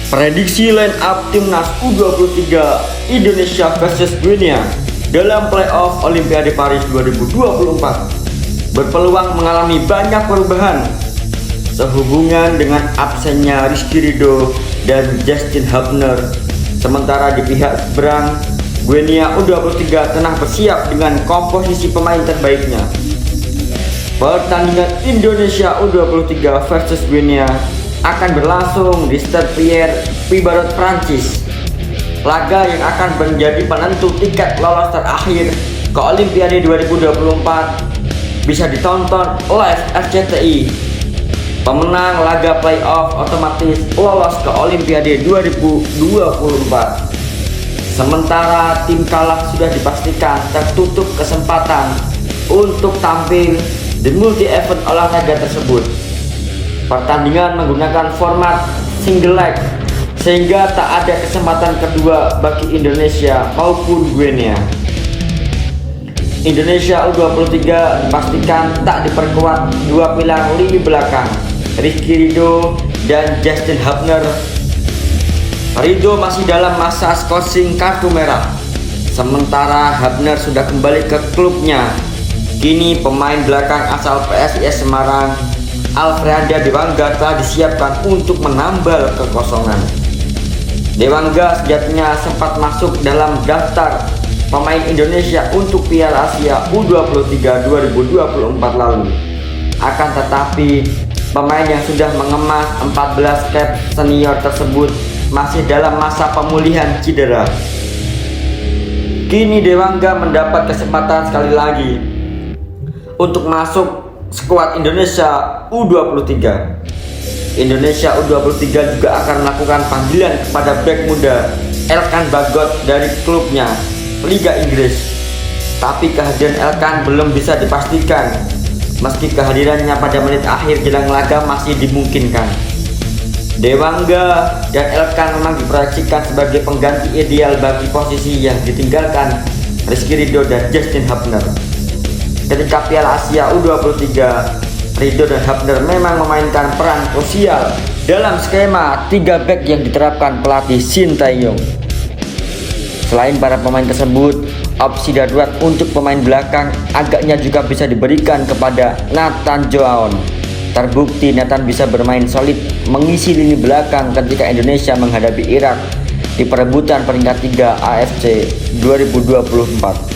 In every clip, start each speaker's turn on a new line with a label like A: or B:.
A: Prediksi line up timnas U23 Indonesia versus Guinea dalam playoff Olimpiade Paris 2024 berpeluang mengalami banyak perubahan sehubungan dengan absennya Rizky Ridho dan Justin Hubner. Sementara di pihak seberang, Guinea U23 tengah bersiap dengan komposisi pemain terbaiknya. Pertandingan Indonesia U23 versus Guinea akan berlangsung di Stade Pierre-Pibarot, Prancis. Laga yang akan menjadi penentu tiket lolos terakhir ke Olimpiade 2024 bisa ditonton live RCTI. Pemenang laga playoff otomatis lolos ke Olimpiade 2024. Sementara tim kalah sudah dipastikan tertutup kesempatan untuk tampil di multi-event olahraga tersebut. Pertandingan menggunakan format single leg sehingga tak ada kesempatan kedua bagi Indonesia maupun Guinea. Indonesia U23 dipastikan tak diperkuat dua pilar lini belakang, Rizky Ridho dan Justin Hubner. Ridho masih dalam masa skorsing kartu merah, sementara Hubner sudah kembali ke klubnya. Kini pemain belakang asal PSIS Semarang, Alfreanda Dewangga, telah disiapkan untuk menambal kekosongan. Dewangga sejatinya sempat masuk dalam daftar pemain Indonesia untuk Piala Asia U23 2024 lalu. Akan tetapi, pemain yang sudah mengemas 14 cap senior tersebut masih dalam masa pemulihan cedera. Kini Dewangga mendapat kesempatan sekali lagi untuk masuk skuad Indonesia U23. Indonesia U23 juga akan melakukan panggilan kepada bek muda Elkan Bagot dari klubnya Liga Inggris. Tapi kehadiran Elkan belum bisa dipastikan, meski kehadirannya pada menit akhir jelang laga masih dimungkinkan. Dewangga dan Elkan memang diproyeksikan sebagai pengganti ideal bagi posisi yang ditinggalkan Rizky Ridho dan Justin Hubner. Ketika Piala Asia U23, Ridho dan Hubner memang memainkan peran krusial dalam skema 3 back yang diterapkan pelatih Shin Tae-yong. Selain para pemain tersebut, opsi darurat untuk pemain belakang agaknya juga bisa diberikan kepada Nathan Joaon. Terbukti Nathan bisa bermain solid mengisi lini belakang ketika Indonesia menghadapi Irak di perebutan peringkat 3 AFC 2024.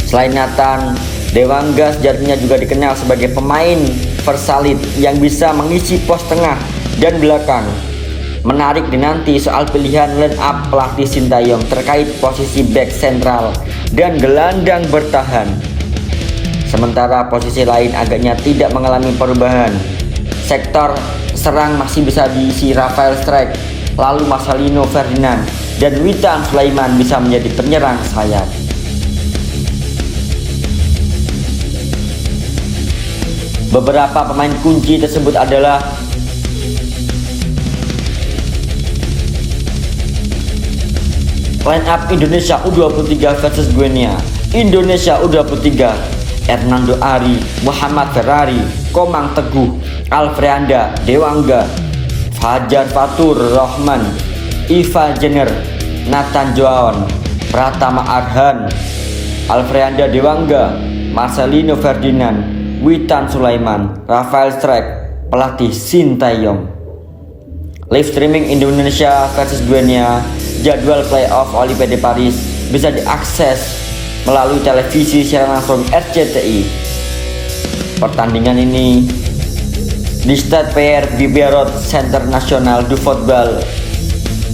A: Selain Nathan, Dewangga sejatinya juga dikenal sebagai pemain versalit yang bisa mengisi pos tengah dan belakang. Menarik dinanti soal pilihan line up pelatih Shin Tae-yong terkait posisi back sentral dan gelandang bertahan. Sementara posisi lain agaknya tidak mengalami perubahan. Sektor serang masih bisa diisi Rafael Strike, lalu Marcelino Ferdinand dan Witan Sulaiman bisa menjadi penyerang sayap. Beberapa pemain kunci tersebut adalah line up Indonesia U23 versus Guinea. Indonesia U23: Hernando Ari, Muhammad Ferrari, Komang Teguh, Alfreanda Dewangga, Fajar Fatur Rahman, Iva Jenner, Nathan Joaon, Pratama Arhan, Alfreanda Dewangga, Marcelino Ferdinand, Witan Sulaiman, Rafael Strike, pelatih Shin Tae-yong. Live streaming Indonesia versus Guinea, jadwal playoff Olimpiade Paris bisa diakses melalui televisi siaran langsung RCTI. Pertandingan ini di Stade Pierre-Pibarot, Centre National du Football,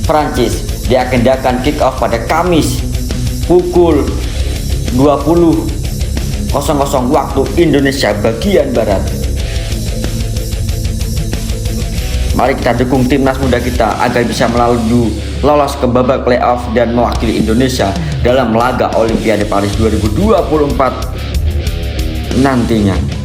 A: Prancis, diagendakan kick off pada Kamis pukul 20.00 waktu Indonesia bagian Barat. Mari kita dukung timnas muda kita agar bisa lolos ke babak playoff dan mewakili Indonesia dalam laga Olimpiade Paris 2024 nantinya.